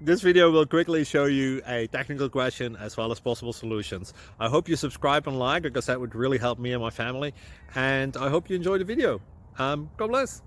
This video will quickly show you a technical question as well as possible solutions. I hope you subscribe and like, because that would really help me and my family. And I hope you enjoy the video. God bless.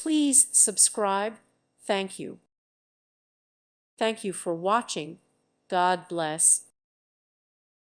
Please subscribe. Thank you. Thank you for watching. God bless.